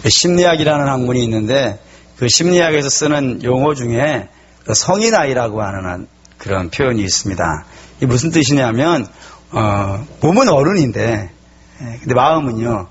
심리학이라는 학문이 있는데 그 심리학에서 쓰는 용어 중에 성인아이라고 하는 그런 표현이 있습니다. 이게 무슨 뜻이냐면 몸은 어른인데 근데 마음은요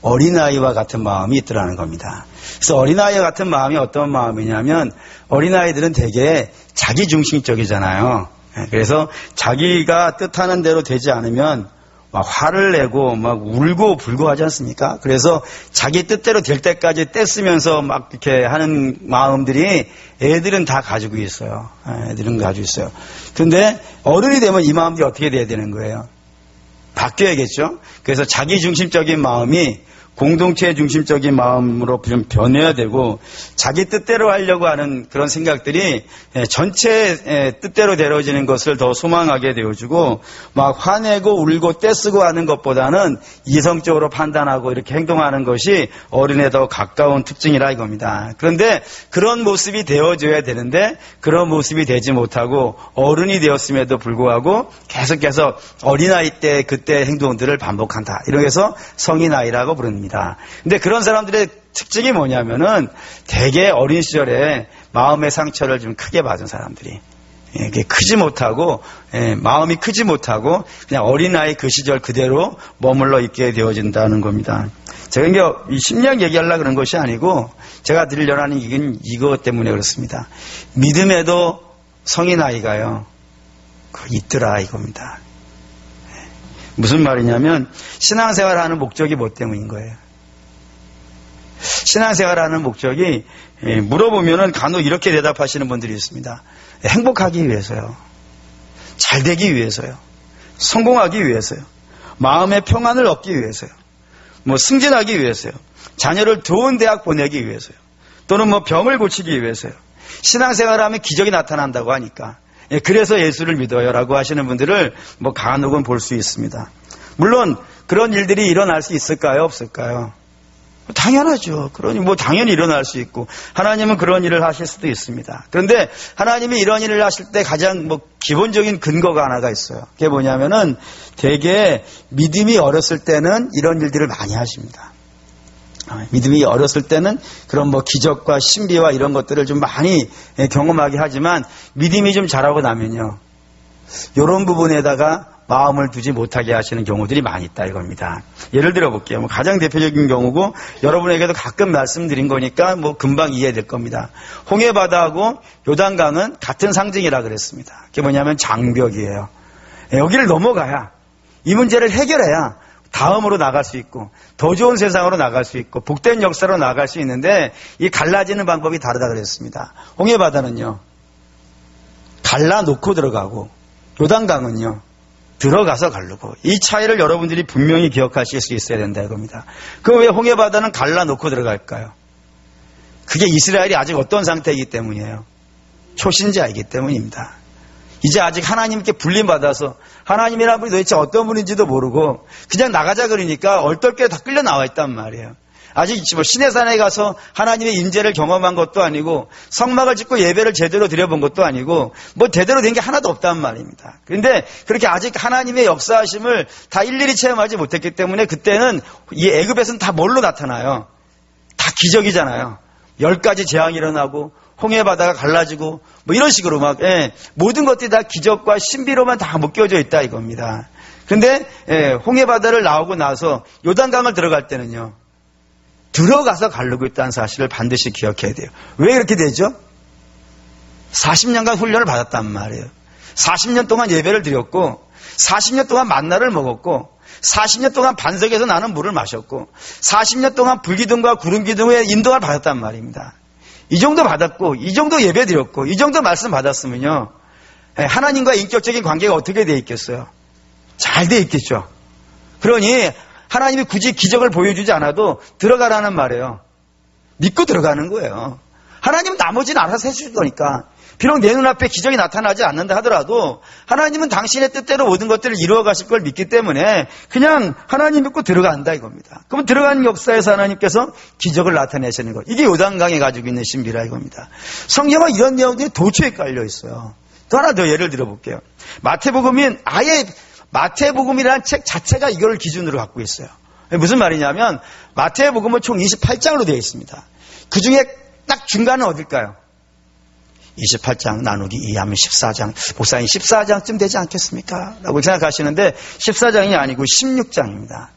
어린아이와 같은 마음이 있더라는 겁니다. 그래서 어린아이와 같은 마음이 어떤 마음이냐면 어린아이들은 되게 자기중심적이잖아요. 그래서 자기가 뜻하는 대로 되지 않으면 막 화를 내고 막 울고 불고 하지 않습니까? 그래서 자기 뜻대로 될 때까지 떼쓰면서 막 이렇게 하는 마음들이 애들은 다 가지고 있어요. 애들은 가지고 있어요. 근데 어른이 되면 이 마음들이 어떻게 돼야 되는 거예요? 바뀌어야겠죠? 그래서 자기중심적인 마음이 공동체 중심적인 마음으로 좀 변해야 되고 자기 뜻대로 하려고 하는 그런 생각들이 전체 뜻대로 되어지는 것을 더 소망하게 되어주고 막 화내고 울고 떼쓰고 하는 것보다는 이성적으로 판단하고 이렇게 행동하는 것이 어른에 더 가까운 특징이라 이겁니다. 그런데 그런 모습이 되어줘야 되는데 그런 모습이 되지 못하고 어른이 되었음에도 불구하고 계속해서 어린아이 때 그때 행동들을 반복한다. 이렇게해서 성인아이라고 부릅니다. 근데 그런 사람들의 특징이 뭐냐면은 되게 어린 시절에 마음의 상처를 좀 크게 받은 사람들이 이게 크지 못하고 마음이 크지 못하고 그냥 어린아이 그 시절 그대로 머물러 있게 되어진다는 겁니다. 제가 이게 이 심리학 얘기하려고 그런 것이 아니고 제가 드리려고 하는 이것 때문에 그렇습니다. 믿음에도 성인아이가요 있더라 이겁니다. 무슨 말이냐면 신앙생활하는 목적이 뭐 때문인 거예요? 신앙생활하는 목적이 물어보면은 간혹 이렇게 대답하시는 분들이 있습니다. 행복하기 위해서요. 잘 되기 위해서요. 성공하기 위해서요. 마음의 평안을 얻기 위해서요. 뭐 승진하기 위해서요. 자녀를 좋은 대학 보내기 위해서요. 또는 뭐 병을 고치기 위해서요. 신앙생활하면 기적이 나타난다고 하니까 그래서 예수를 믿어요라고 하시는 분들을 뭐 간혹은 볼 수 있습니다. 물론 그런 일들이 일어날 수 있을까요? 없을까요? 당연하죠. 그러니 뭐 당연히 일어날 수 있고 하나님은 그런 일을 하실 수도 있습니다. 그런데 하나님이 이런 일을 하실 때 가장 뭐 기본적인 근거가 하나가 있어요. 그게 뭐냐면은 되게 믿음이 어렸을 때는 이런 일들을 많이 하십니다. 믿음이 어렸을 때는 그런 뭐 기적과 신비와 이런 것들을 좀 많이 경험하게 하지만 믿음이 좀 자라고 나면요 이런 부분에다가 마음을 두지 못하게 하시는 경우들이 많이 있다 이겁니다. 예를 들어 볼게요. 뭐 가장 대표적인 경우고 여러분에게도 가끔 말씀드린 거니까 뭐 금방 이해될 겁니다. 홍해바다하고 요단강은 같은 상징이라 그랬습니다. 그게 뭐냐면 장벽이에요. 여기를 넘어가야 이 문제를 해결해야 다음으로 나갈 수 있고 더 좋은 세상으로 나갈 수 있고 복된 역사로 나갈 수 있는데 이 갈라지는 방법이 다르다 그랬습니다. 홍해바다는요 갈라놓고 들어가고 요단강은요 들어가서 가르고 이 차이를 여러분들이 분명히 기억하실 수 있어야 된다 이겁니다. 그럼 왜 홍해바다는 갈라놓고 들어갈까요? 그게 이스라엘이 아직 어떤 상태이기 때문이에요. 초신자이기 때문입니다. 이제 아직 하나님께 불림받아서 하나님이라는 분이 도대체 어떤 분인지도 모르고 그냥 나가자 그러니까 얼떨결에 다 끌려 나와 있단 말이에요. 아직 뭐 시내산에 가서 하나님의 임재를 경험한 것도 아니고 성막을 짓고 예배를 제대로 드려본 것도 아니고 뭐 제대로 된 게 하나도 없단 말입니다. 그런데 그렇게 아직 하나님의 역사하심을 다 일일이 체험하지 못했기 때문에 그때는 이 애굽에서는 다 뭘로 나타나요? 다 기적이잖아요. 10가지 재앙이 일어나고 홍해바다가 갈라지고 뭐 이런 식으로 막 모든 것들이 다 기적과 신비로만 다 묶여져 있다 이겁니다. 그런데 홍해바다를 나오고 나서 요단강을 들어갈 때는요. 들어가서 가르고 있다는 사실을 반드시 기억해야 돼요. 왜 이렇게 되죠? 40년간 훈련을 받았단 말이에요. 40년 동안 예배를 드렸고 40년 동안 만나를 먹었고 40년 동안 반석에서 나는 물을 마셨고 40년 동안 불기둥과 구름기둥의 인도를 받았단 말입니다. 이 정도 받았고 이 정도 예배 드렸고 이 정도 말씀 받았으면요 하나님과 인격적인 관계가 어떻게 돼 있겠어요? 잘 돼 있겠죠. 그러니 하나님이 굳이 기적을 보여주지 않아도 들어가라는 말이에요. 믿고 들어가는 거예요. 하나님은 나머지는 알아서 해줄 거니까. 비록 내 눈앞에 기적이 나타나지 않는다 하더라도 하나님은 당신의 뜻대로 모든 것들을 이루어 가실 걸 믿기 때문에 그냥 하나님 믿고 들어간다 이겁니다. 그러면 들어가는 역사에서 하나님께서 기적을 나타내시는 것. 이게 요단강에 가지고 있는 신비라 이겁니다. 성경은 이런 내용들이 도처에 깔려 있어요. 또 하나 더 예를 들어볼게요. 마태복음은 아예 마태복음이라는 책 자체가 이걸 기준으로 갖고 있어요. 무슨 말이냐면 마태복음은 총 28장으로 되어 있습니다. 그 중에 딱 중간은 어딜까요? 28장 나누기 2하면 14장. 목사님 14장쯤 되지 않겠습니까? 라고 생각하시는데 14장이 아니고 16장입니다.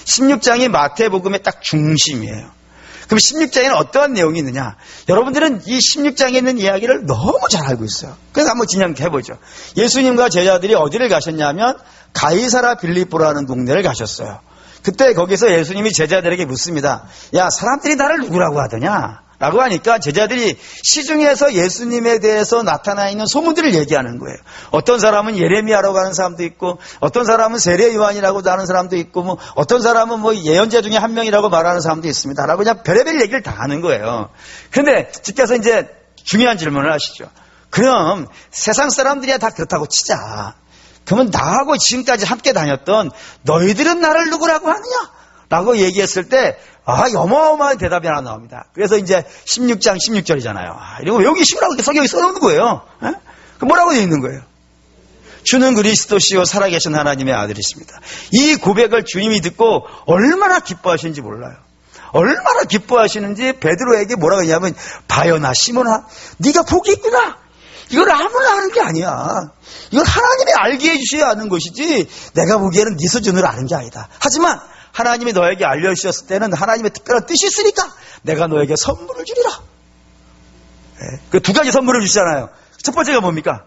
16장이 마태복음의 딱 중심이에요. 그럼 16장에는 어떠한 내용이 있느냐? 여러분들은 이 16장에 있는 이야기를 너무 잘 알고 있어요. 그래서 한번 진행해보죠. 예수님과 제자들이 어디를 가셨냐면 가이사라 빌립보라는 동네를 가셨어요. 그때 거기서 예수님이 제자들에게 묻습니다. 야, 사람들이 나를 누구라고 하더냐? 라고 하니까 제자들이 시중에서 예수님에 대해서 나타나 있는 소문들을 얘기하는 거예요. 어떤 사람은 예레미야라고 하는 사람도 있고, 어떤 사람은 세례 요한이라고 하는 사람도 있고, 뭐 어떤 사람은 뭐 예언자 중에 한 명이라고 말하는 사람도 있습니다. 라고 그냥 별의별 얘기를 다 하는 거예요. 그런데 주께서 이제 중요한 질문을 하시죠. 그럼 세상 사람들이야 다 그렇다고 치자. 그러면 나하고 지금까지 함께 다녔던 너희들은 나를 누구라고 하느냐? 라고 얘기했을 때 어마어마한 대답이 하나 나옵니다. 그래서 이제 16장 16절이잖아요. 이런 거 외우기식으로 성경에 써놓는 거예요. 그 뭐라고 되어 있는 거예요? 주는 그리스도시요 살아계신 하나님의 아들이십니다. 이 고백을 주님이 듣고 얼마나 기뻐하시는지 몰라요. 얼마나 기뻐하시는지 베드로에게 뭐라고 했냐면 바요나 시몬아 네가 복이 있구나. 이걸 아무나 하는 게 아니야. 이건 하나님이 알게 해주셔야 하는 것이지 내가 보기에는 네 수준으로 아는 게 아니다. 하지만 하나님이 너에게 알려주셨을 때는 하나님의 특별한 뜻이 있으니까 내가 너에게 선물을 주리라. 그 두 가지 선물을 주시잖아요. 첫 번째가 뭡니까?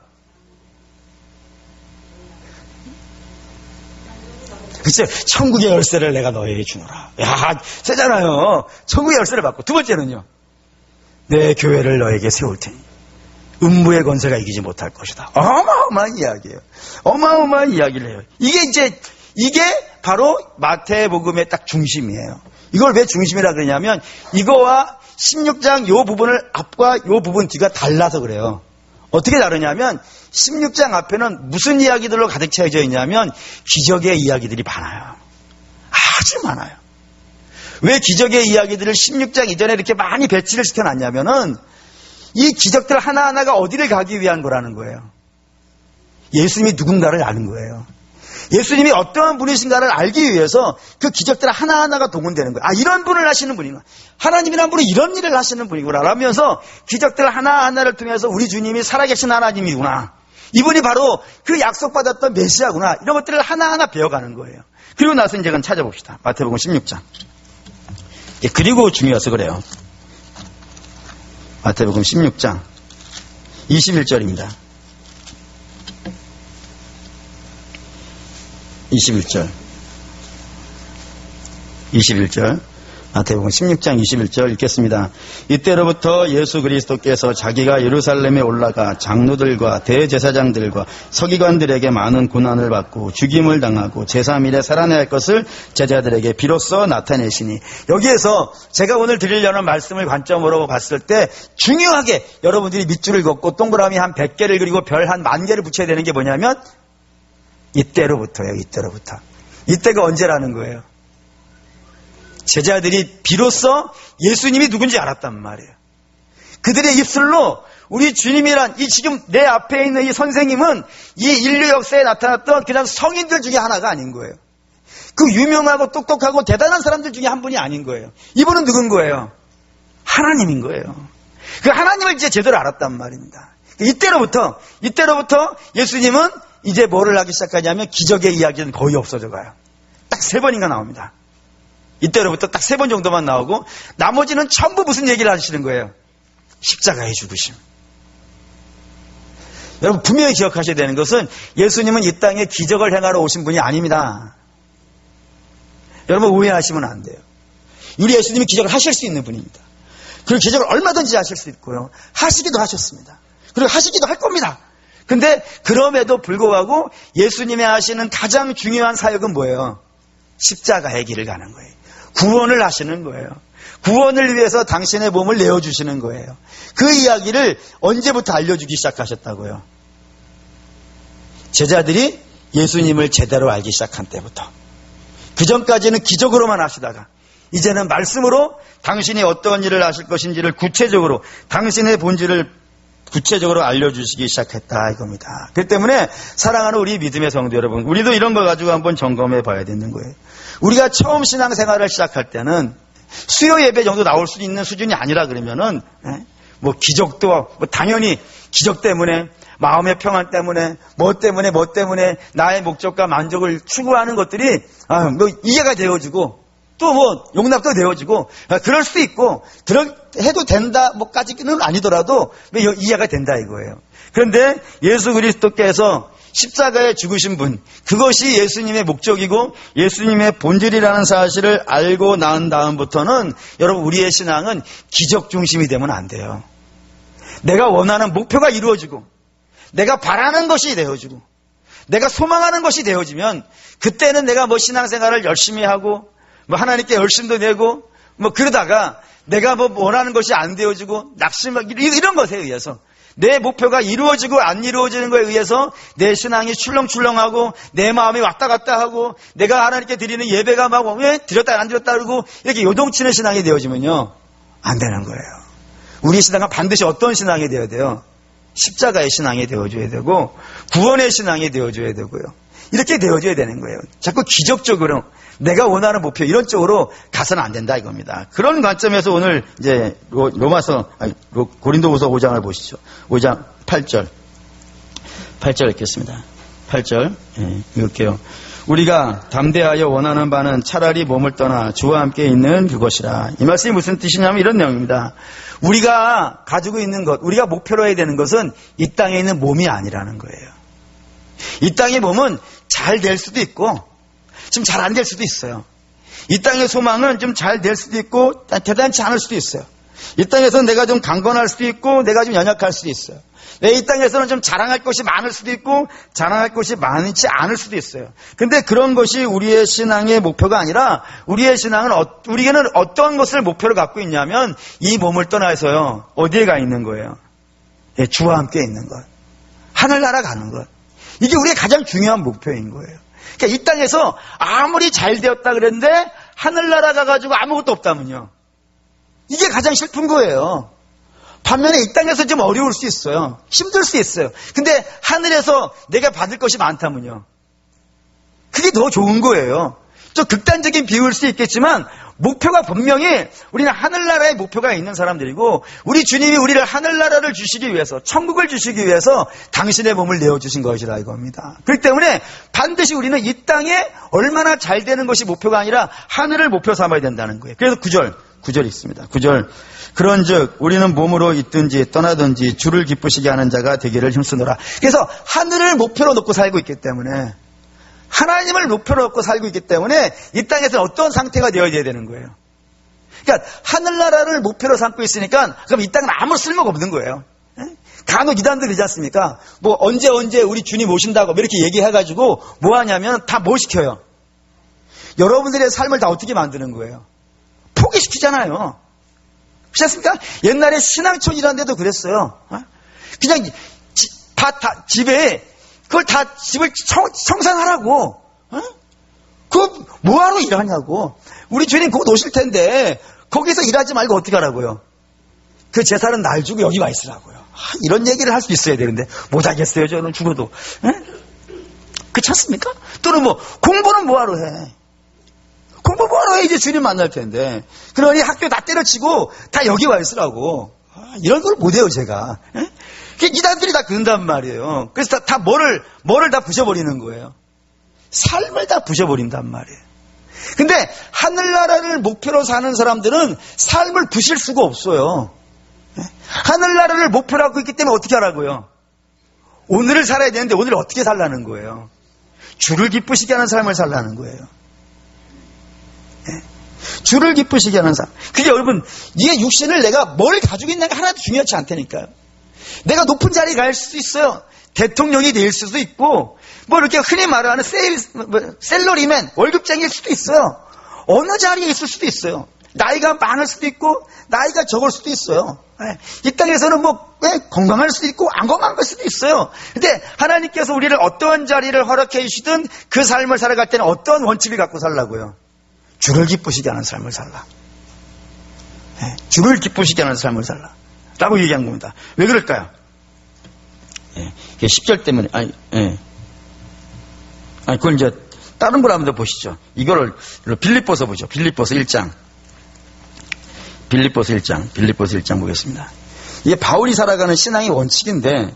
글쎄, 천국의 열쇠를 내가 너에게 주노라. 야, 세잖아요. 천국의 열쇠를 받고. 두 번째는요. 내 교회를 너에게 세울 테니 음부의 권세가 이기지 못할 것이다. 어마어마한 이야기예요. 어마어마한 이야기를 해요. 이게 바로 마태복음의 딱 중심이에요. 이걸 왜 중심이라 그러냐면 이거와 16장 요 부분을 앞과 요 부분 뒤가 달라서 그래요. 어떻게 다르냐면 16장 앞에는 무슨 이야기들로 가득 채워져 있냐면 기적의 이야기들이 많아요. 아주 많아요. 왜 기적의 이야기들을 16장 이전에 이렇게 많이 배치를 시켜놨냐면은 이 기적들 하나하나가 어디를 가기 위한 거라는 거예요. 예수님이 누군가를 아는 거예요. 예수님이 어떠한 분이신가를 알기 위해서 그 기적들 하나하나가 동원되는 거예요. 이런 분을 하시는 분이구나. 하나님이란 분은 이런 일을 하시는 분이구나 라면서 기적들 하나하나를 통해서 우리 주님이 살아계신 하나님이구나. 이분이 바로 그 약속받았던 메시아구나. 이런 것들을 하나하나 배워가는 거예요. 그리고 나서 이제 찾아봅시다. 마태복음 16장. 그리고 중요해서 그래요. 마태복음 16장 21절입니다. 21절 마태복음 16장 21절 읽겠습니다. 이때로부터 예수 그리스도께서 자기가 예루살렘에 올라가 장로들과 대제사장들과 서기관들에게 많은 고난을 받고 죽임을 당하고 제3일에 살아내야 할 것을 제자들에게 비로소 나타내시니, 여기에서 제가 오늘 드리려는 말씀을 관점으로 봤을 때 중요하게 여러분들이 밑줄을 긋고 동그라미 한 100개를 그리고 별 한 10,000개를 붙여야 되는 게 뭐냐면 이때로부터예요. 이때로부터. 이때가 언제라는 거예요? 제자들이 비로소 예수님이 누군지 알았단 말이에요. 그들의 입술로 우리 주님이란 이 지금 내 앞에 있는 이 선생님은 이 인류 역사에 나타났던 그냥 성인들 중에 하나가 아닌 거예요. 그 유명하고 똑똑하고 대단한 사람들 중에 한 분이 아닌 거예요. 이분은 누군 거예요? 하나님인 거예요. 그 하나님을 이제 제대로 알았단 말입니다. 이때로부터 예수님은 이제 뭐를 하기 시작하냐면 기적의 이야기는 거의 없어져 가요. 딱 3번인가 나옵니다. 이때로부터 딱 3번 정도만 나오고 나머지는 전부 무슨 얘기를 하시는 거예요? 십자가의 죽으심. 여러분 분명히 기억하셔야 되는 것은 예수님은 이 땅에 기적을 행하러 오신 분이 아닙니다. 여러분 오해하시면 안 돼요. 우리 예수님이 기적을 하실 수 있는 분입니다. 그리고 기적을 얼마든지 하실 수 있고요. 하시기도 하셨습니다. 그리고 하시기도 할 겁니다. 근데 그럼에도 불구하고 예수님이 하시는 가장 중요한 사역은 뭐예요? 십자가의 길을 가는 거예요. 구원을 하시는 거예요. 구원을 위해서 당신의 몸을 내어주시는 거예요. 그 이야기를 언제부터 알려주기 시작하셨다고요? 제자들이 예수님을 제대로 알기 시작한 때부터. 그 전까지는 기적으로만 하시다가 이제는 말씀으로 당신이 어떤 일을 하실 것인지를 구체적으로 당신의 본질을 구체적으로 알려주시기 시작했다 이겁니다. 그렇기 때문에 사랑하는 우리 믿음의 성도 여러분, 우리도 이런 걸 가지고 한번 점검해 봐야 되는 거예요. 우리가 처음 신앙생활을 시작할 때는 수요 예배 정도 나올 수 있는 수준이 아니라 그러면은 뭐 기적도 뭐 당연히 기적 때문에 마음의 평안 때문에 뭐 때문에 나의 목적과 만족을 추구하는 것들이 뭐 이해가 되어지고 또 뭐 용납도 되어지고 그럴 수도 있고 해도 된다 뭐까지는 아니더라도 이해가 된다 이거예요. 그런데 예수 그리스도께서 십자가에 죽으신 분, 그것이 예수님의 목적이고 예수님의 본질이라는 사실을 알고 난 다음부터는 여러분 우리의 신앙은 기적 중심이 되면 안 돼요. 내가 원하는 목표가 이루어지고 내가 바라는 것이 되어지고 내가 소망하는 것이 되어지면 그때는 내가 뭐 신앙생활을 열심히 하고 뭐 하나님께 열심도 내고 뭐 그러다가 내가 뭐 원하는 것이 안 되어지고 낙심하고 이런 것에 의해서 내 목표가 이루어지고 안 이루어지는 것에 의해서 내 신앙이 출렁출렁하고 내 마음이 왔다 갔다 하고 내가 하나님께 드리는 예배가 막 왜 드렸다 안 드렸다 그러고 이렇게 요동치는 신앙이 되어지면요 안 되는 거예요. 우리 신앙은 반드시 어떤 신앙이 되어야 돼요? 십자가의 신앙이 되어줘야 되고 구원의 신앙이 되어줘야 되고요. 이렇게 되어줘야 되는 거예요. 자꾸 기적적으로 내가 원하는 목표 이런 쪽으로 가서는 안 된다 이겁니다. 그런 관점에서 오늘 이제 고린도후서 5장을 보시죠. 5장 8절 읽겠습니다. 8절 읽을게요. 우리가 담대하여 원하는 바는 차라리 몸을 떠나 주와 함께 있는 그것이라. 이 말씀이 무슨 뜻이냐면 이런 내용입니다. 우리가 가지고 있는 것, 우리가 목표로 해야 되는 것은 이 땅에 있는 몸이 아니라는 거예요. 이 땅의 몸은 잘 될 수도 있고 좀 잘 안 될 수도 있어요. 이 땅의 소망은 좀 잘 될 수도 있고 대단치 않을 수도 있어요. 이 땅에서는 내가 좀 강건할 수도 있고 내가 좀 연약할 수도 있어요. 이 땅에서는 좀 자랑할 것이 많을 수도 있고 자랑할 것이 많지 않을 수도 있어요. 근데 그런 것이 우리의 신앙의 목표가 아니라 우리의 신앙은 우리는 어떤 것을 목표로 갖고 있냐면 이 몸을 떠나서요 어디에 가 있는 거예요? 주와 함께 있는 것, 하늘나라 가는 것. 이게 우리의 가장 중요한 목표인 거예요. 그러니까 이 땅에서 아무리 잘 되었다 그랬는데 하늘나라 가가지고 아무것도 없다면요 이게 가장 슬픈 거예요. 반면에 이 땅에서 좀 어려울 수 있어요. 힘들 수 있어요. 근데 하늘에서 내가 받을 것이 많다면요 그게 더 좋은 거예요. 좀 극단적인 비유일 수 있겠지만 목표가 분명히 우리는 하늘나라의 목표가 있는 사람들이고 우리 주님이 우리를 하늘나라를 주시기 위해서 천국을 주시기 위해서 당신의 몸을 내어주신 것이라 이겁니다. 그렇기 때문에 반드시 우리는 이 땅에 얼마나 잘 되는 것이 목표가 아니라 하늘을 목표 삼아야 된다는 거예요. 그래서 9절 있습니다. 9절 그런즉 우리는 몸으로 있든지 떠나든지 주를 기쁘시게 하는 자가 되기를 힘쓰노라. 그래서 하늘을 목표로 놓고 살고 있기 때문에 하나님을 목표로 놓고 살고 있기 때문에 이 땅에서 어떤 상태가 되어야 되는 거예요. 그러니까 하늘나라를 목표로 삼고 있으니까 그럼 이 땅은 아무 쓸모가 없는 거예요. 간혹 이단들 그러지 않습니까? 뭐 언제 우리 주님 오신다고 이렇게 얘기해가지고 뭐 하냐면 다 뭐 시켜요? 여러분들의 삶을 다 어떻게 만드는 거예요? 포기시키잖아요. 그렇지 않습니까? 옛날에 신앙촌이라는 데도 그랬어요. 그냥 집에 그걸 다 집을 청산하라고. 그거 뭐하러 일하냐고. 우리 주님 곧 오실 텐데 거기서 일하지 말고 어떻게 하라고요? 그 재산은 날 주고 여기 와 있으라고요. 이런 얘기를 할 수 있어야 되는데 못하겠어요. 저는 죽어도. 그렇지 않습니까? 또는 뭐 공부는 뭐하러 해? 공부 뭐하러 해? 이제 주님 만날 텐데. 그러니 학교 다 때려치고 다 여기 와 있으라고. 이런 걸 못해요 제가. 이단들이 다 그런단 말이에요. 그래서 다 뭐를 다 부셔버리는 거예요. 삶을 다 부셔버린단 말이에요. 근데 하늘나라를 목표로 사는 사람들은 삶을 부실 수가 없어요. 하늘나라를 목표로 하고 있기 때문에 어떻게 하라고요? 오늘을 살아야 되는데 오늘을 어떻게 살라는 거예요? 주를 기쁘시게 하는 삶을 살라는 거예요. 주를 기쁘시게 하는 삶. 그게 여러분, 이 육신을 내가 뭘 가지고 있는가 하나도 중요하지 않다니까요. 내가 높은 자리에 갈 수도 있어요. 대통령이 될 수도 있고, 뭐 이렇게 흔히 말하는 셀러리맨, 월급쟁이일 수도 있어요. 어느 자리에 있을 수도 있어요. 나이가 많을 수도 있고, 나이가 적을 수도 있어요. 이 땅에서는 뭐 건강할 수도 있고, 안 건강할 수도 있어요. 근데 하나님께서 우리를 어떤 자리를 허락해 주시든 그 삶을 살아갈 때는 어떤 원칙을 갖고 살라고요? 주를 기쁘시게 하는 삶을 살라. 주를 기쁘시게 하는 삶을 살라. 라고 얘기한 겁니다. 왜 그럴까요? 예. 10절 때문에, 그걸 이제 다른 걸 한번 더 보시죠. 이거를 빌립보서 보죠. 빌립보서 1장. 빌립보서 1장 보겠습니다. 이게 바울이 살아가는 신앙의 원칙인데,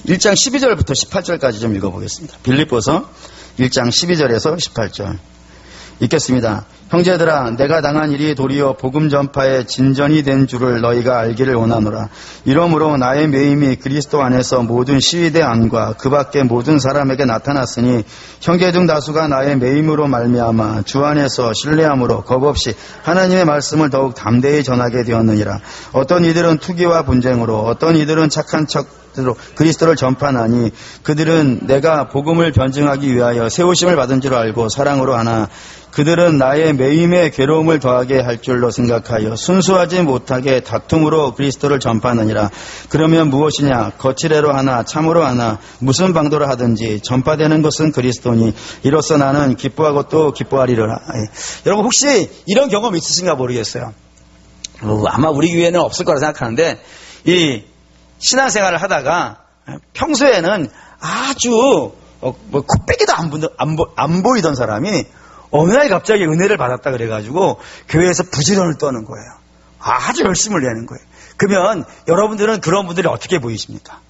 1장 12절부터 18절까지 좀 읽어보겠습니다. 빌립보서 1장 12절에서 18절. 읽겠습니다. 형제들아, 내가 당한 일이 도리어 복음 전파의 진전이 된 줄을 너희가 알기를 원하노라. 이러므로 나의 매임이 그리스도 안에서 모든 시위대 안과 그 밖의 모든 사람에게 나타났으니 형제 중 다수가 나의 매임으로 말미암아 주 안에서 신뢰함으로 겁없이 하나님의 말씀을 더욱 담대히 전하게 되었느니라. 어떤 이들은 투기와 분쟁으로, 어떤 이들은 착한 척으로 그리스도를 전파하니 그들은 내가 복음을 변증하기 위하여 세우심을 받은 줄 알고 사랑으로 하나 그들은 나의 매임에 괴로움을 더하게 할 줄로 생각하여 순수하지 못하게 다툼으로 그리스도를 전파하느니라. 그러면 무엇이냐? 거칠애로 하나 참으로 하나 무슨 방도로 하든지 전파되는 것은 그리스도니 이로써 나는 기뻐하고 또 기뻐하리라. 여러분 혹시 이런 경험 있으신가 모르겠어요. 아마 우리 교회는 없을 거라 생각하는데 이 신앙생활을 하다가 평소에는 아주 코빼기도 안 보이던 사람이 어느 날 갑자기 은혜를 받았다 그래가지고 교회에서 부지런을 떠는 거예요. 아주 열심을 내는 거예요. 그러면 여러분들은 그런 분들이 어떻게 보이십니까?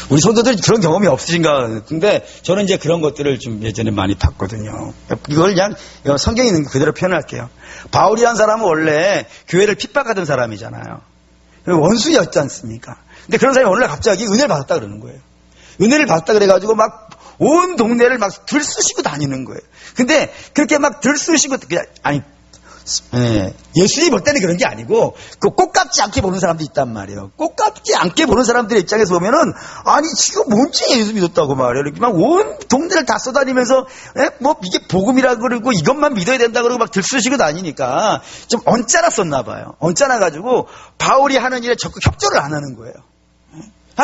우리 성도들 그런 경험이 없으신가 근데 저는 이제 그런 것들을 좀 예전에 많이 봤거든요. 이걸 그냥 성경에 있는 거 그대로 표현할게요. 바울이라는 사람은 원래 교회를 핍박하던 사람이잖아요. 원수였지 않습니까? 근데 그런 사람이 어느 날 갑자기 은혜를 받았다 그러는 거예요. 은혜를 받았다 그래가지고 막 온 동네를 막 들쑤시고 다니는 거예요. 근데 그렇게 막 들쑤시고, 예수님 볼 때는 그런 게 아니고, 그 꽃깝지 않게 보는 사람도 있단 말이에요. 꽃깝지 않게 보는 사람들의 입장에서 보면은, 아니, 지금 뭔지 예수 믿었다고 말이에요. 이렇게 막 온 동네를 다 쏘다니면서, 이게 복음이라 그러고 이것만 믿어야 된다 그러고 막 들쑤시고 다니니까 좀 언짢았었나 봐요. 언짢아가지고 바울이 하는 일에 적극 협조를 안 하는 거예요.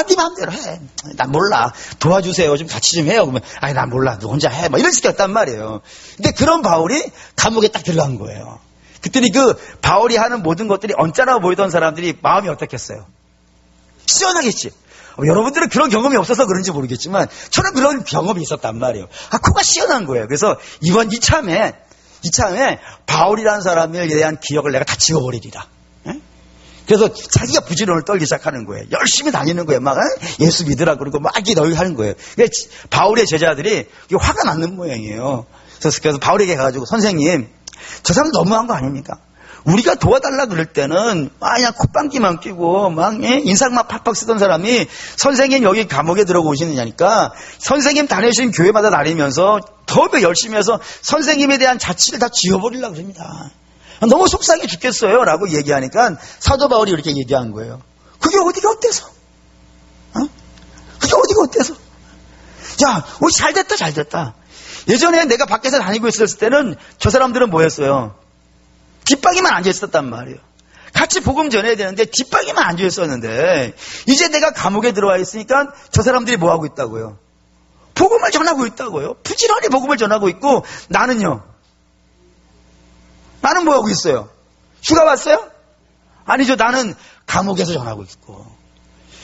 네 마음대로 해. 난 몰라. 도와주세요. 좀 같이 좀 해요. 그러면, 난 몰라. 너 혼자 해. 막 이런 식이었단 말이에요. 근데 그런 바울이 감옥에 딱 들어간 거예요. 그랬더니 그 바울이 하는 모든 것들이 언짢아 보이던 사람들이 마음이 어떻겠어요? 시원하겠지. 여러분들은 그런 경험이 없어서 그런지 모르겠지만 저는 그런 경험이 있었단 말이에요. 코가 시원한 거예요. 그래서 이참에 바울이라는 사람에 대한 기억을 내가 다 지워버리리라. 그래서 자기가 부지런을 떨기 시작하는 거예요. 열심히 다니는 거예요. 막 예수 믿으라 그러고 막 이렇게 너희 하는 거예요. 바울의 제자들이 화가 나는 모양이에요. 그래서 바울에게 가가지고 선생님, 저 사람 너무한 거 아닙니까? 우리가 도와달라 그럴 때는 그냥 콧방귀만 끼고 막 인상만 팍팍 쓰던 사람이 선생님 여기 감옥에 들어오시느냐니까 선생님 다니신 교회마다 다니면서 더 열심히 해서 선생님에 대한 자취를 다 지워버리려고 그럽니다. 너무 속상해 죽겠어요 라고 얘기하니까 사도 바울이 이렇게 얘기한 거예요. 그게 어디가 어때서? 그게 어디가 어때서? 야, 우리 잘됐다. 예전에 내가 밖에서 다니고 있었을 때는 저 사람들은 뭐였어요? 뒷방에만 앉아있었단 말이에요. 같이 복음 전해야 되는데 뒷방에만 앉아있었는데 이제 내가 감옥에 들어와 있으니까 저 사람들이 뭐하고 있다고요? 복음을 전하고 있다고요. 부지런히 복음을 전하고 있고 나는요? 나는 뭐하고 있어요? 휴가 왔어요? 아니죠. 나는 감옥에서 전하고 있고.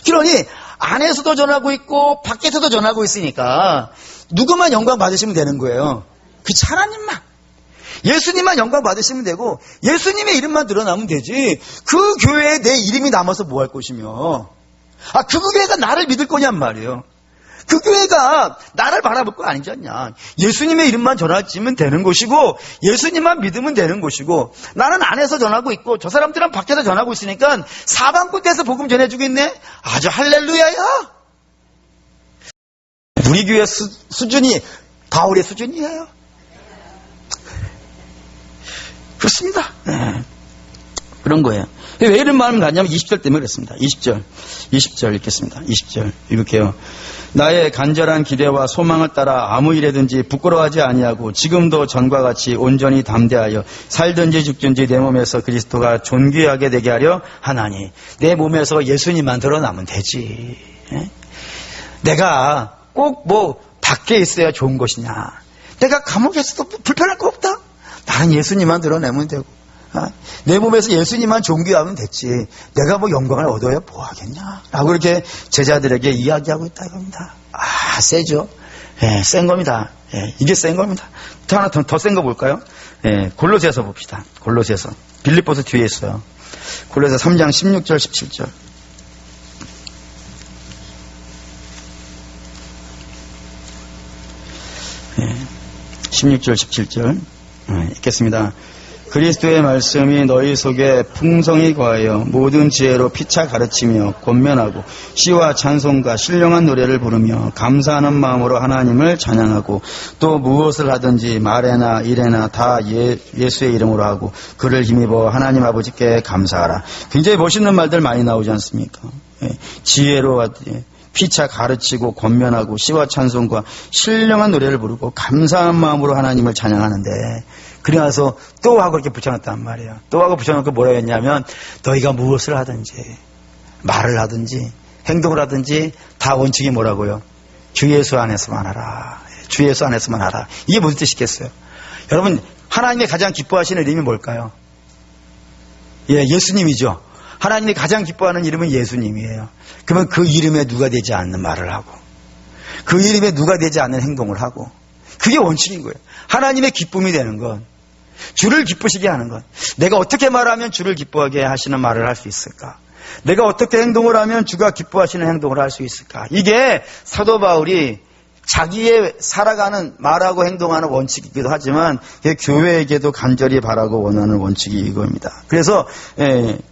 그러니 안에서도 전하고 있고 밖에서도 전하고 있으니까 누구만 영광 받으시면 되는 거예요? 그치, 하나님만. 예수님만 영광 받으시면 되고 예수님의 이름만 드러나면 되지. 그 교회에 내 이름이 남아서 뭐 할 것이며 그 교회가 나를 믿을 거냔 말이에요. 그 교회가 나를 바라볼 거 아니지 않냐. 예수님의 이름만 전하면 되는 것이고 예수님만 믿으면 되는 것이고 나는 안에서 전하고 있고 저 사람들은 밖에서 전하고 있으니까 사방꾼에서 복음 전해주고 있네. 아주 할렐루야야. 우리 교회 수준이 바울의 수준이에요. 그렇습니다. 그런 거예요. 왜 이런 마음을 갖냐면 20절 때문에 그랬습니다. 20절 읽겠습니다. 20절 읽을게요. 나의 간절한 기대와 소망을 따라 아무 일에든지 부끄러워하지 아니하고 지금도 전과 같이 온전히 담대하여 살든지 죽든지 내 몸에서 그리스도가 존귀하게 되게 하려 하나니. 내 몸에서 예수님만 드러나면 되지. 내가 꼭 밖에 있어야 좋은 것이냐. 내가 감옥에서도 불편할 거 없다. 나는 예수님만 드러내면 되고 내 몸에서 예수님만 존귀하면 됐지. 내가 뭐 영광을 얻어야 뭐 하겠냐? 라고 이렇게 제자들에게 이야기하고 있다 이겁니다. 세죠? 예, 센 겁니다. 예, 이게 센 겁니다. 또 하나 더 센 거 볼까요? 예, 골로새서 봅시다. 골로새서. 빌립보서 뒤에 있어요. 골로새서 3장 16절 17절. 16절 17절 읽겠습니다. 그리스도의 말씀이 너희 속에 풍성히 거하여 모든 지혜로 피차 가르치며 권면하고 시와 찬송과 신령한 노래를 부르며 감사하는 마음으로 하나님을 찬양하고 또 무엇을 하든지 말에나 일에나 다 예수의 이름으로 하고 그를 힘입어 하나님 아버지께 감사하라. 굉장히 멋있는 말들 많이 나오지 않습니까? 지혜로 피차 가르치고 권면하고 시와 찬송과 신령한 노래를 부르고 감사한 마음으로 하나님을 찬양하는데, 그래서 또 하고 이렇게 붙여놨단 말이에요. 또 하고 붙여놓고 뭐라 했냐면, 너희가 무엇을 하든지 말을 하든지 행동을 하든지 다 원칙이 뭐라고요? 주 예수 안에서만 하라. 주 예수 안에서만 하라. 이게 무슨 뜻이겠어요? 여러분, 하나님이 가장 기뻐하시는 이름이 뭘까요? 예수님이죠. 하나님이 가장 기뻐하는 이름은 예수님이에요. 그러면 그 이름에 누가 되지 않는 말을 하고, 그 이름에 누가 되지 않는 행동을 하고, 그게 원칙인 거예요. 하나님의 기쁨이 되는 건, 주를 기쁘시게 하는 건, 내가 어떻게 말하면 주를 기뻐하게 하시는 말을 할 수 있을까? 내가 어떻게 행동을 하면 주가 기뻐하시는 행동을 할 수 있을까? 이게 사도 바울이 자기의 살아가는 말하고 행동하는 원칙이기도 하지만 교회에게도 간절히 바라고 원하는 원칙이 이겁니다. 그래서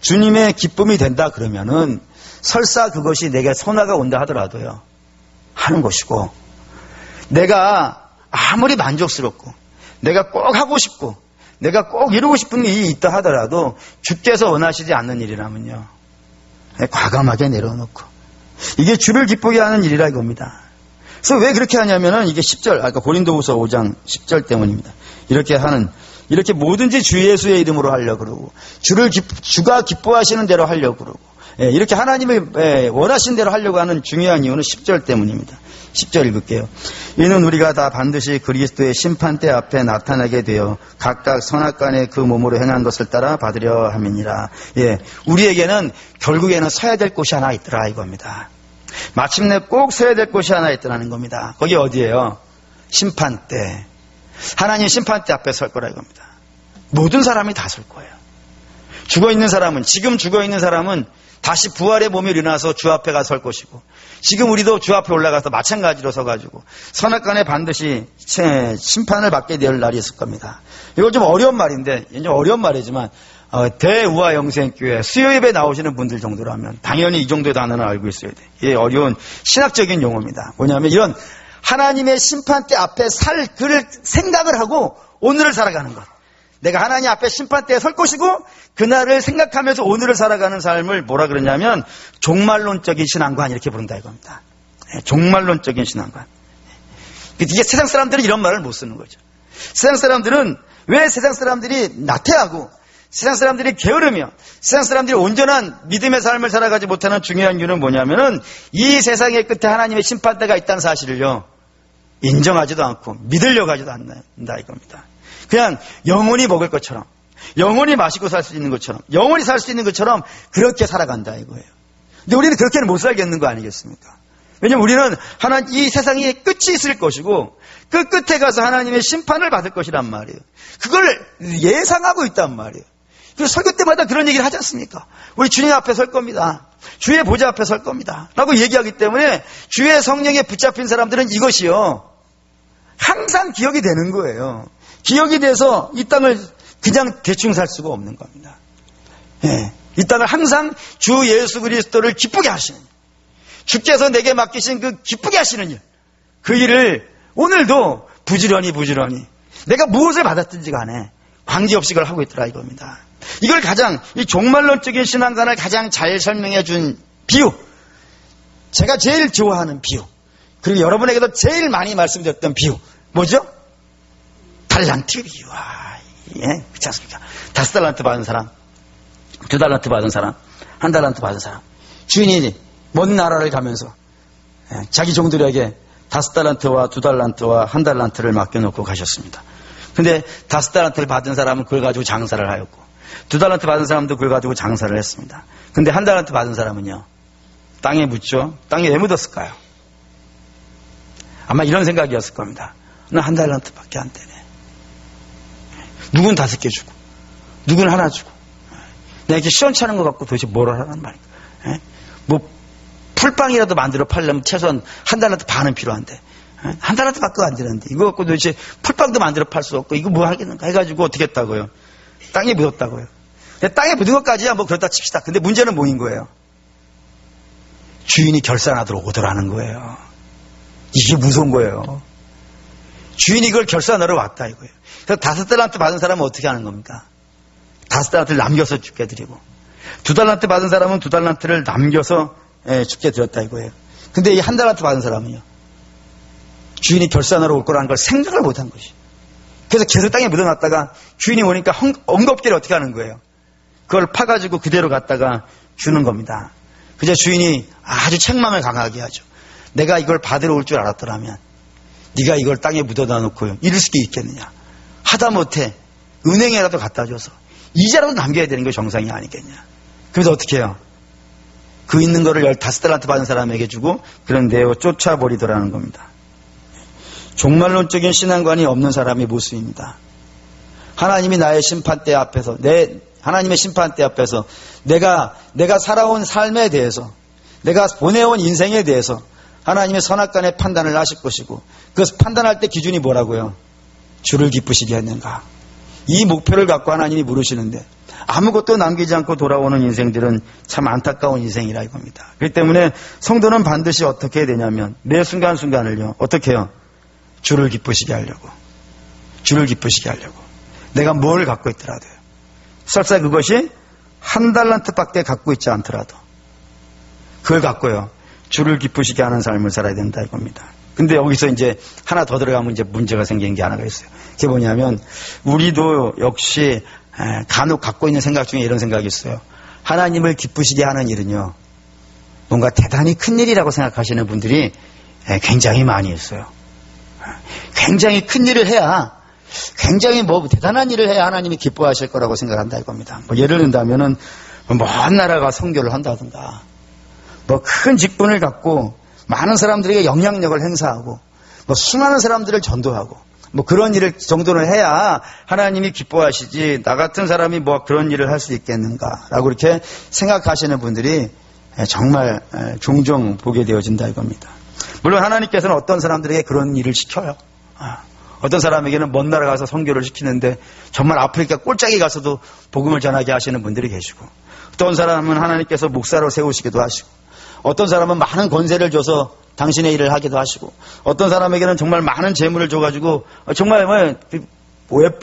주님의 기쁨이 된다 그러면은 설사 그것이 내게 손해가 온다 하더라도요, 하는 것이고, 내가 아무리 만족스럽고 내가 꼭 하고 싶고 내가 꼭 이루고 싶은 일이 있다 하더라도 주께서 원하시지 않는 일이라면요, 과감하게 내려놓고, 이게 주를 기쁘게 하는 일이라 이겁니다. 그래서 왜 그렇게 하냐면은 이게 10절, 아까 고린도후서 5장 10절 때문입니다. 이렇게 뭐든지 주 예수의 이름으로 하려고 그러고, 주가 기뻐하시는 대로 하려고 그러고, 이렇게 하나님의 원하신 대로 하려고 하는 중요한 이유는 10절 때문입니다. 10절 읽을게요. 이는 우리가 다 반드시 그리스도의 심판대 앞에 나타나게 되어 각각 선악간에 그 몸으로 행한 것을 따라 받으려 함이니라. 우리에게는 결국에는 서야 될 곳이 하나 있더라 이겁니다. 마침내 꼭 서야 될 곳이 하나 있더라는 겁니다. 거기 어디예요? 심판대. 하나님 심판대 앞에 설 거라 이겁니다. 모든 사람이 다 설 거예요. 지금 죽어있는 사람은 다시 부활의 몸이 일어나서 주 앞에 가서 설 것이고, 지금 우리도 주 앞에 올라가서 마찬가지로 서가지고 선악간에 반드시 심판을 받게 될 날이 있을 겁니다. 이거 좀 어려운 말인데, 좀 어려운 말이지만 대우화 영생교회 수요예배 나오시는 분들 정도라면 당연히 이 정도의 단어는 알고 있어야 돼. 이게 어려운 신학적인 용어입니다. 뭐냐면 이런 하나님의 심판대 앞에 살 그를 생각을 하고 오늘을 살아가는 것. 내가 하나님 앞에 심판대에 설 것이고 그날을 생각하면서 오늘을 살아가는 삶을 뭐라 그러냐면 종말론적인 신앙관 이렇게 부른다 이겁니다. 종말론적인 신앙관. 이게 세상 사람들은 이런 말을 못 쓰는 거죠. 세상 사람들은 왜 세상 사람들이 나태하고 세상 사람들이 게으르며 세상 사람들이 온전한 믿음의 삶을 살아가지 못하는 중요한 이유는 뭐냐면은 이 세상의 끝에 하나님의 심판대가 있다는 사실을요, 인정하지도 않고 믿으려고 하지도 않는다 이겁니다. 그냥 영원히 먹을 것처럼, 영원히 마시고 살 수 있는 것처럼, 영원히 살 수 있는 것처럼 그렇게 살아간다 이거예요. 근데 우리는 그렇게는 못 살겠는 거 아니겠습니까? 왜냐면 우리는 이 세상에 끝이 있을 것이고 그 끝에 가서 하나님의 심판을 받을 것이란 말이에요. 그걸 예상하고 있단 말이에요. 그래서 설교 때마다 그런 얘기를 하지 않습니까? 우리 주님 앞에 설 겁니다. 주의 보좌 앞에 설 겁니다. 라고 얘기하기 때문에 주의 성령에 붙잡힌 사람들은 이것이요, 항상 기억이 되는 거예요. 기억이 돼서 이 땅을 그냥 대충 살 수가 없는 겁니다. 이 땅을 항상 주 예수 그리스도를 기쁘게 하시는, 주께서 내게 맡기신 그 기쁘게 하시는 일, 그 일을 오늘도 부지런히 내가 무엇을 받았든지 간에 관계없이 그걸 하고 있더라 이겁니다. 이걸 이 종말론적인 신앙관을 가장 잘 설명해 준 비유, 제가 제일 좋아하는 비유, 그리고 여러분에게도 제일 많이 말씀드렸던 비유, 뭐죠? 달란트 비유. 그렇지 않습니까? 5달란트 받은 사람, 2달란트 받은 사람, 1달란트 받은 사람, 주인이 먼 나라를 가면서 자기 종들에게 5달란트와 2달란트와 1달란트를 맡겨놓고 가셨습니다. 근데 5달란트를 받은 사람은 그걸 가지고 장사를 하였고, 2달란트 받은 사람도 그걸 가지고 장사를 했습니다. 근데 1달란트 받은 사람은요, 땅에 묻죠. 땅에 왜 묻었을까요? 아마 이런 생각이었을 겁니다. 나 1달란트밖에 안 되네. 누군 5개 주고, 누군 하나 주고, 내가 이렇게 시원찮은 것 갖고 도대체 뭘 하라는 말인가. 뭐 풀빵이라도 만들어 팔려면 최소한 1달란트 반은 필요한데, 1달란트밖에 안 되는데 이거 갖고 도대체 풀빵도 만들어 팔 수 없고 이거 뭐 하겠는가 해가지고 어떻게 했다고요? 땅에 묻었다고요. 땅에 묻은 것까지야 뭐 그렇다 칩시다. 근데 문제는 뭐인 거예요? 주인이 결산하도록 오더라는 거예요. 이게 무서운 거예요. 주인이 그걸 결산하러 왔다 이거예요. 그래서 5달란트 받은 사람은 어떻게 하는 겁니까? 5달란트를 남겨서 죽게 드리고, 2달란트 받은 사람은 2달란트를 남겨서 죽게 드렸다 이거예요. 근데 이 1달란트 받은 사람은요, 주인이 결산하러 올 거라는 걸 생각을 못한 것이. 그래서 계속 땅에 묻어놨다가 주인이 오니까 엉겁기를 어떻게 하는 거예요? 그걸 파가지고 그대로 갖다가 주는 겁니다. 그저 주인이 아주 책망을 강하게 하죠. 내가 이걸 받으러 올 줄 알았더라면 네가 이걸 땅에 묻어다 놓고 이럴 수 있겠느냐. 하다못해 은행에라도 갖다 줘서 이자라도 남겨야 되는 게 정상이 아니겠냐. 그래서 어떻게 해요? 그 있는 거를 15달란트 받은 사람에게 주고 그런 데에 쫓아버리더라는 겁니다. 종말론적인 신앙관이 없는 사람의 모습입니다. 하나님이 나의 심판대 앞에서, 하나님의 심판대 앞에서 내가 살아온 삶에 대해서, 내가 보내온 인생에 대해서 하나님의 선악간의 판단을 하실 것이고, 그 판단할 때 기준이 뭐라고요? 주를 기쁘시게 했는가. 이 목표를 갖고 하나님이 물으시는데 아무것도 남기지 않고 돌아오는 인생들은 참 안타까운 인생이라 이겁니다. 그렇기 때문에 성도는 반드시 어떻게 해야 되냐면 매 순간순간을요, 어떻게 해요? 주를 기쁘시게 하려고. 주를 기쁘시게 하려고. 내가 뭘 갖고 있더라도요. 설사 그것이 1달란트밖에 갖고 있지 않더라도 그걸 갖고요, 주를 기쁘시게 하는 삶을 살아야 된다 이겁니다. 근데 여기서 이제 하나 더 들어가면 이제 문제가 생기는 게 하나가 있어요. 그게 뭐냐면 우리도 역시 간혹 갖고 있는 생각 중에 이런 생각이 있어요. 하나님을 기쁘시게 하는 일은요, 뭔가 대단히 큰 일이라고 생각하시는 분들이 굉장히 많이 있어요. 굉장히 큰 일을 해야, 굉장히 뭐 대단한 일을 해야 하나님이 기뻐하실 거라고 생각한다 이겁니다. 뭐 예를 든다면은 먼 나라가 선교를 한다든가, 뭐 큰 직분을 갖고 많은 사람들에게 영향력을 행사하고, 뭐 수많은 사람들을 전도하고, 뭐 그런 일을 정도는 해야 하나님이 기뻐하시지, 나 같은 사람이 뭐 그런 일을 할 수 있겠는가라고 이렇게 생각하시는 분들이 정말 종종 보게 되어진다 이겁니다. 물론 하나님께서는 어떤 사람들에게 그런 일을 시켜요. 어떤 사람에게는 먼 나라 가서 선교를 시키는데 정말 아프리카 꼴짝이 가서도 복음을 전하게 하시는 분들이 계시고, 어떤 사람은 하나님께서 목사로 세우시기도 하시고, 어떤 사람은 많은 권세를 줘서 당신의 일을 하기도 하시고, 어떤 사람에게는 정말 많은 재물을 줘가지고 정말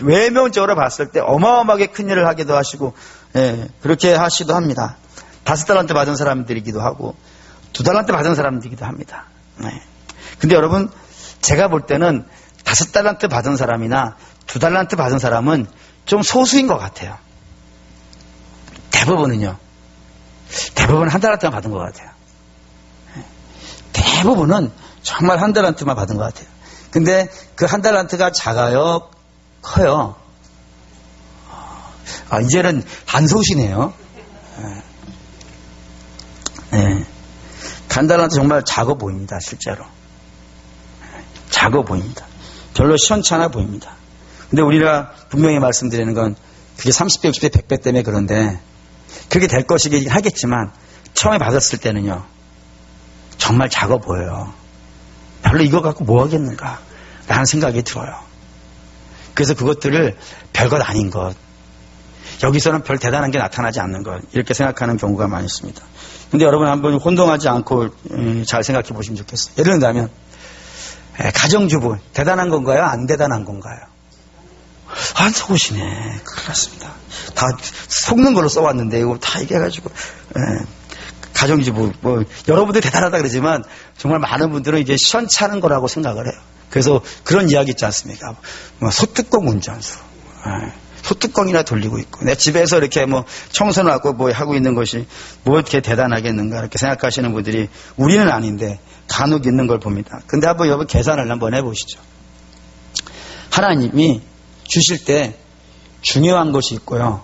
외면적으로 봤을 때 어마어마하게 큰 일을 하기도 하시고, 그렇게 하시기도 합니다. 5달란트 받은 사람들이기도 하고 2달란트 받은 사람들이기도 합니다. 근데 여러분, 제가 볼 때는 5달란트 받은 사람이나 2달란트 받은 사람은 좀 소수인 것 같아요. 대부분은 1달란트만 받은 것 같아요. 대부분은 정말 1달란트만 받은 것 같아요. 근데 그 1달란트가 작아요? 커요? 이제는 한소시네요. 1달란트 정말 작아 보입니다, 실제로. 작아 보입니다. 별로 시원찮아 보입니다. 근데 우리가 분명히 말씀드리는 건 그게 30배, 60배, 100배 때문에 그런데 그렇게 될 것이긴 하겠지만 처음에 받았을 때는요, 정말 작아 보여요. 별로 이거 갖고 뭐 하겠는가 라는 생각이 들어요. 그래서 그것들을 별것 아닌 것, 여기서는 별 대단한 게 나타나지 않는 것, 이렇게 생각하는 경우가 많이 있습니다. 근데 여러분 한번 혼동하지 않고 잘 생각해 보시면 좋겠어요. 예를 들면 가정주부 대단한 건가요? 안 대단한 건가요? 안 속으시네. 큰일 났습니다. 다 속는 걸로 써왔는데 이거 다 얘기해가지고 가정주부 뭐 여러분들 대단하다 그러지만 정말 많은 분들은 이게 시원찮은 거라고 생각을 해요. 그래서 그런 이야기 있지 않습니까? 뭐 소뚜껑 운전수, 소뚜껑이나 돌리고 있고, 내 집에서 이렇게 뭐 청소하고 뭐 하고 있는 것이 뭐 이렇게 대단하겠는가 이렇게 생각하시는 분들이 우리는 아닌데 간혹 있는 걸 봅니다. 근데 한번 여러분 계산을 한번 해보시죠. 하나님이 주실 때 중요한 것이 있고요,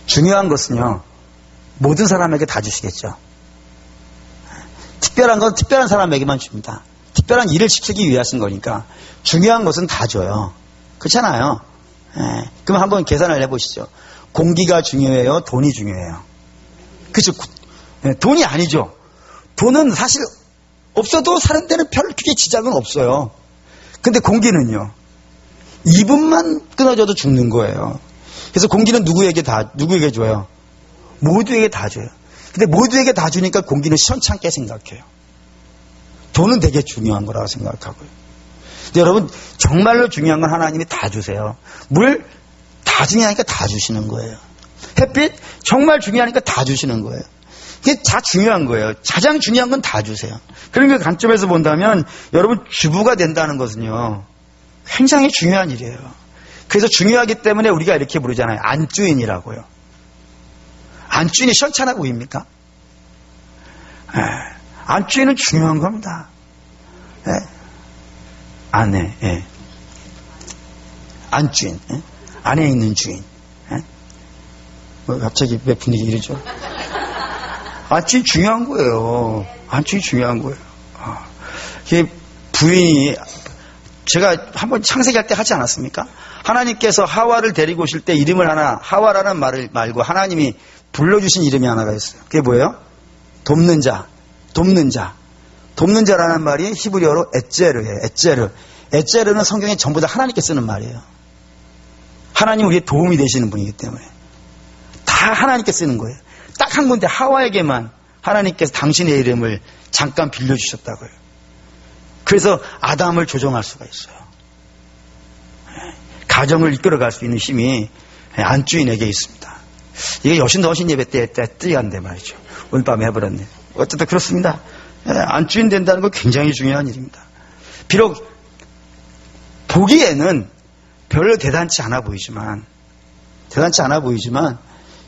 중요한 것은요, 모든 사람에게 다 주시겠죠. 특별한 건 특별한 사람에게만 줍니다. 특별한 일을 시키기 위해서 거니까 중요한 것은 다 줘요. 그렇잖아요. 그럼 한번 계산을 해보시죠. 공기가 중요해요? 돈이 중요해요? 그죠? 돈이 아니죠. 돈은 사실 없어도 사는 데는 별 크게 지장은 없어요. 근데 공기는요. 2분만 끊어져도 죽는 거예요. 그래서 공기는 누구에게 줘요? 모두에게 다 줘요. 근데 모두에게 다 주니까 공기는 시원찮게 생각해요. 돈은 되게 중요한 거라고 생각하고요. 근데 여러분, 정말로 중요한 건 하나님이 다 주세요. 물 다 중요하니까 다 주시는 거예요. 햇빛 정말 중요하니까 다 주시는 거예요. 이게 다 중요한 거예요. 가장 중요한 건 다 주세요. 그런 그 관점에서 본다면 여러분, 주부가 된다는 것은요, 굉장히 중요한 일이에요. 그래서 중요하기 때문에 우리가 이렇게 부르잖아요. 안주인이라고요. 안주인이 시원찮아 보입니까? 안주인은 중요한 겁니다. 아내, 안주인, 안에 있는 주인. 뭐 갑자기 왜 분위기 이러죠? 안주인 중요한 거예요. 안주인 중요한 거예요. 이게 부인이, 제가 한번 창세기할 때 하지 않았습니까? 하나님께서 하와를 데리고 오실 때 이름을 하나, 하와라는 말을 말고 하나님이 불러주신 이름이 하나가 있어요. 그게 뭐예요? 돕는 자, 돕는 자. 돕는 자라는 말이 히브리어로 에제르예요. 에제르. 에제르는 성경에 전부 다 하나님께 쓰는 말이에요. 하나님 우리의 도움이 되시는 분이기 때문에. 다 하나님께 쓰는 거예요. 딱 한 군데 하와에게만 하나님께서 당신의 이름을 잠깐 빌려주셨다고요. 그래서 아담을 조종할 수가 있어요. 가정을 이끌어갈 수 있는 힘이 안주인에게 있습니다. 이게 여신도신 예배 때 뜨한데 말이죠. 오늘 밤에 해버렸네. 어쨌든 그렇습니다. 안주인 된다는 건 굉장히 중요한 일입니다. 비록 보기에는 별로 대단치 않아 보이지만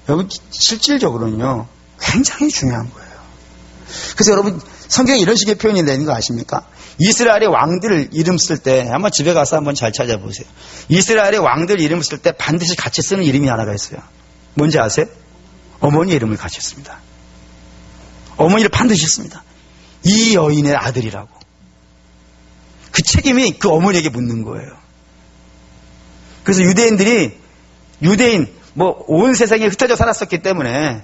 여러분, 실질적으로는요, 굉장히 중요한 거예요. 그래서 여러분, 성경에 이런 식의 표현이 되는 거 아십니까? 이스라엘의 왕들 이름 쓸 때, 한번 집에 가서 한번 잘 찾아보세요. 이스라엘의 왕들 이름 쓸 때 반드시 같이 쓰는 이름이 하나가 있어요. 뭔지 아세요? 어머니 이름을 같이 씁니다. 어머니를 반드시 씁니다. 이 여인의 아들이라고. 그 책임이 그 어머니에게 묻는 거예요. 그래서 유대인, 온 세상에 흩어져 살았었기 때문에,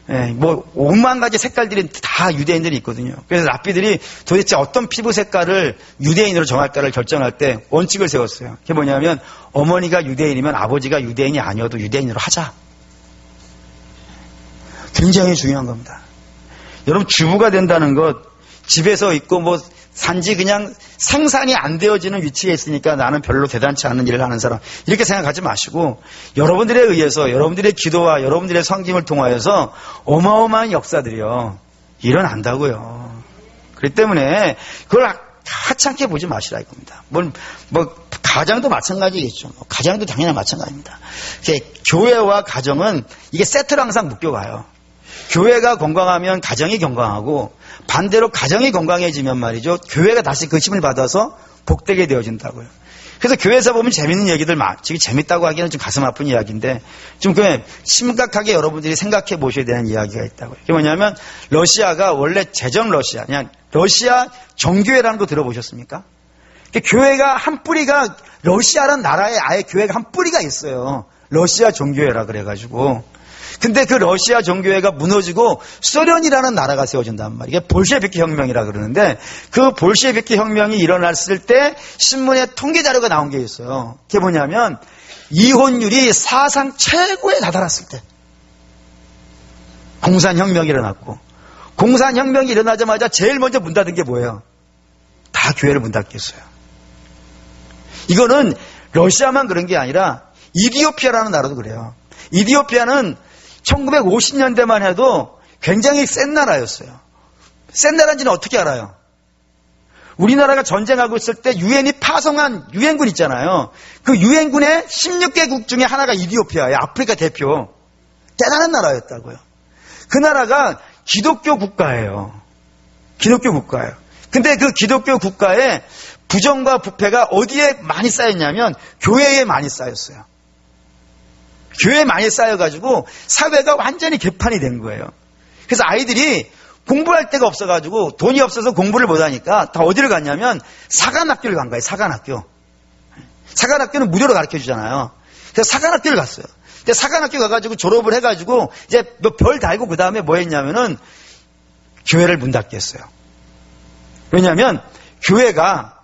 5만 가지 색깔들이 다 유대인들이 있거든요. 그래서 랍비들이 도대체 어떤 피부 색깔을 유대인으로 정할까를 결정할 때 원칙을 세웠어요. 그게 뭐냐면, 어머니가 유대인이면 아버지가 유대인이 아니어도 유대인으로 하자. 굉장히 중요한 겁니다. 여러분, 주부가 된다는 것, 집에서 있고 산지 그냥 생산이 안 되어지는 위치에 있으니까 나는 별로 대단치 않은 일을 하는 사람, 이렇게 생각하지 마시고 여러분들에 의해서 여러분들의 기도와 여러분들의 섬김을 통하여서 어마어마한 역사들이요 일어난다고요. 그렇기 때문에 그걸 하찮게 보지 마시라 이겁니다. 가정도 마찬가지겠죠. 가정도 당연히 마찬가지입니다. 교회와 가정은 이게 세트로 항상 묶여가요. 교회가 건강하면 가정이 건강하고, 반대로 가정이 건강해지면 말이죠, 교회가 다시 그 힘을 받아서 복되게 되어진다고요. 그래서 교회에서 보면 재밌는 얘기들 지금 재밌다고 하기는 좀 가슴 아픈 이야기인데, 좀 그냥 심각하게 여러분들이 생각해 보셔야 되는 이야기가 있다고요. 그게 뭐냐면, 러시아가 원래 제정 러시아, 그냥 러시아 정교회라는 거 들어보셨습니까? 교회가 한 뿌리가, 러시아라는 나라에 아예 교회가 한 뿌리가 있어요. 러시아 정교회라 그래가지고. 근데 그 러시아 정교회가 무너지고 소련이라는 나라가 세워진단 말이에요. 이게 볼셰비키 혁명이라 그러는데, 그 볼셰비키 혁명이 일어났을 때 신문에 통계 자료가 나온 게 있어요. 그게 뭐냐면 이혼율이 사상 최고에 다다랐을 때 공산혁명이 일어났고, 공산혁명이 일어나자마자 제일 먼저 문 닫은 게 뭐예요? 다 교회를 문 닫겠어요. 이거는 러시아만 그런 게 아니라 이디오피아라는 나라도 그래요. 이디오피아는 1950년대만 해도 굉장히 센 나라였어요. 센 나라인지는 어떻게 알아요? 우리나라가 전쟁하고 있을 때 유엔이 파송한 유엔군 있잖아요. 그 유엔군의 16개국 중에 하나가 이디오피아예요. 아프리카 대표. 대단한 나라였다고요. 그 나라가 기독교 국가예요. 기독교 국가예요. 근데 그 기독교 국가에 부정과 부패가 어디에 많이 쌓였냐면 교회에 많이 쌓였어요. 교회 많이 쌓여가지고 사회가 완전히 개판이 된 거예요. 그래서 아이들이 공부할 데가 없어가지고 돈이 없어서 공부를 못하니까 다 어디를 갔냐면 사관학교를 간 거예요. 사관학교. 사관학교는 무료로 가르쳐 주잖아요. 그래서 사관학교를 갔어요. 근데 사관학교 가가지고 졸업을 해가지고 이제 별 달고 그 다음에 뭐 했냐면은 교회를 문 닫게 했어요. 왜냐하면 교회가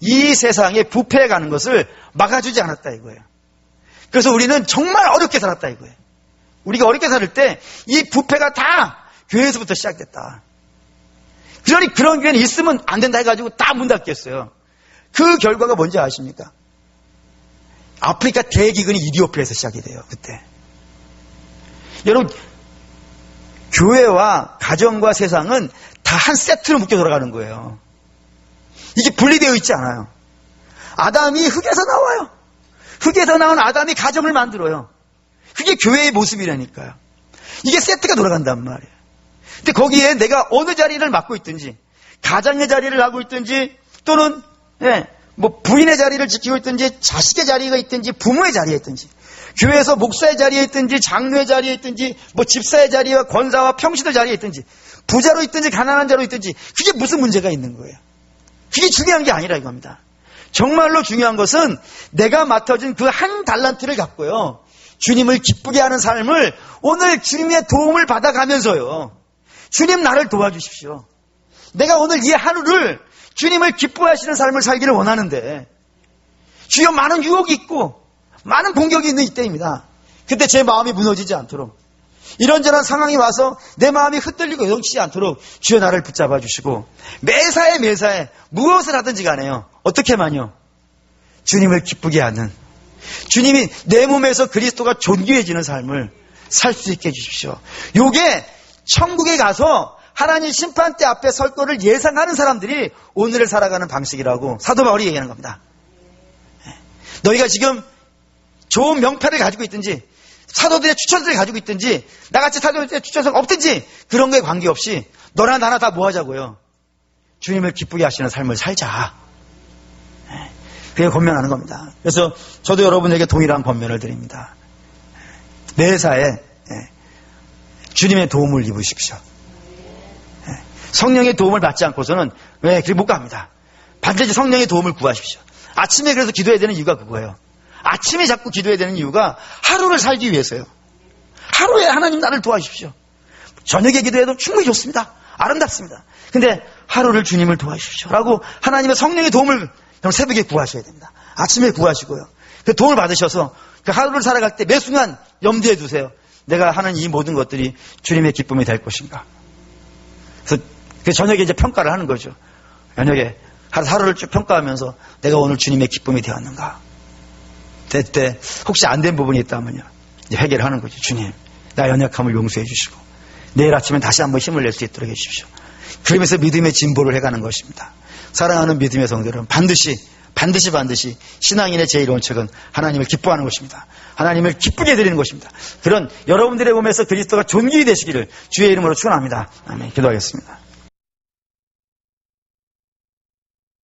이 세상에 부패해 가는 것을 막아주지 않았다 이거예요. 그래서 우리는 정말 어렵게 살았다 이거예요. 우리가 어렵게 살 때 이 부패가 다 교회에서부터 시작됐다. 그러니 그런 교회는 있으면 안 된다 해가지고 다 문 닫게 했어요. 그 결과가 뭔지 아십니까? 아프리카 대기근이 이디오피아에서 시작이 돼요. 그때. 여러분, 교회와 가정과 세상은 다 한 세트로 묶여 돌아가는 거예요. 이게 분리되어 있지 않아요. 아담이 흙에서 나와요. 흙에서 나온 아담이 가정을 만들어요. 그게 교회의 모습이라니까요. 이게 세트가 돌아간단 말이에요. 근데 거기에 내가 어느 자리를 맡고 있든지, 가장의 자리를 하고 있든지, 또는 뭐 부인의 자리를 지키고 있든지, 자식의 자리가 있든지, 부모의 자리에 있든지, 교회에서 목사의 자리에 있든지, 장로의 자리에 있든지, 뭐 집사의 자리와 권사와 평신의 자리에 있든지, 부자로 있든지 가난한 자로 있든지, 그게 무슨 문제가 있는 거예요. 그게 중요한 게 아니라 이겁니다. 정말로 중요한 것은 내가 맡아준 그 한 달란트를 갖고요, 주님을 기쁘게 하는 삶을 오늘 주님의 도움을 받아가면서요, 주님 나를 도와주십시오. 내가 오늘 이 하루를 주님을 기뻐하시는 삶을 살기를 원하는데, 주여 많은 유혹이 있고 많은 공격이 있는 이때입니다. 그때 제 마음이 무너지지 않도록, 이런저런 상황이 와서 내 마음이 흔들리고 넘치지 않도록 주여 나를 붙잡아 주시고, 매사에 무엇을 하든지 간에요, 어떻게만요? 주님을 기쁘게 하는, 주님이 내 몸에서 그리스도가 존귀해지는 삶을 살 수 있게 해주십시오. 요게 천국에 가서 하나님 심판대 앞에 설 거를 예상하는 사람들이 오늘을 살아가는 방식이라고 사도 바울이 얘기하는 겁니다. 너희가 지금 좋은 명패를 가지고 있든지, 사도들의 추천서를 가지고 있든지, 나같이 사도들의 추천서가 없든지, 그런 거에 관계없이 너나 나나 다 뭐 하자고요? 주님을 기쁘게 하시는 삶을 살자. 그게 권면하는 겁니다. 그래서 저도 여러분에게 동일한 권면을 드립니다. 매사에 주님의 도움을 입으십시오. 성령의 도움을 받지 않고서는 그렇게 못 갑니다. 반드시 성령의 도움을 구하십시오. 아침에 그래서 기도해야 되는 이유가 그거예요. 아침에 자꾸 기도해야 되는 이유가 하루를 살기 위해서요. 하루에 하나님 나를 도와주십시오. 저녁에 기도해도 충분히 좋습니다. 아름답습니다. 근데 하루를 주님을 도와주십시오 라고 하나님의 성령의 도움을 새벽에 구하셔야 됩니다. 아침에 구하시고요, 그 도움을 받으셔서 그 하루를 살아갈 때 매 순간 염두에 두세요. 내가 하는 이 모든 것들이 주님의 기쁨이 될 것인가. 그래서 그 저녁에 이제 평가를 하는 거죠. 저녁에 하루를 쭉 평가하면서 내가 오늘 주님의 기쁨이 되었는가. 그때 혹시 안 된 부분이 있다면요, 이제 해결을 하는 거죠. 주님, 나 연약함을 용서해 주시고 내일 아침엔 다시 한번 힘을 낼 수 있도록 해주십시오. 그러면서 믿음의 진보를 해가는 것입니다. 사랑하는 믿음의 성도들은 반드시 신앙인의 제일 원칙은 하나님을 기뻐하는 것입니다. 하나님을 기쁘게 드리는 것입니다. 그런 여러분들의 몸에서 그리스도가 존귀히 되시기를 주의 이름으로 축원합니다. 아멘. 기도하겠습니다.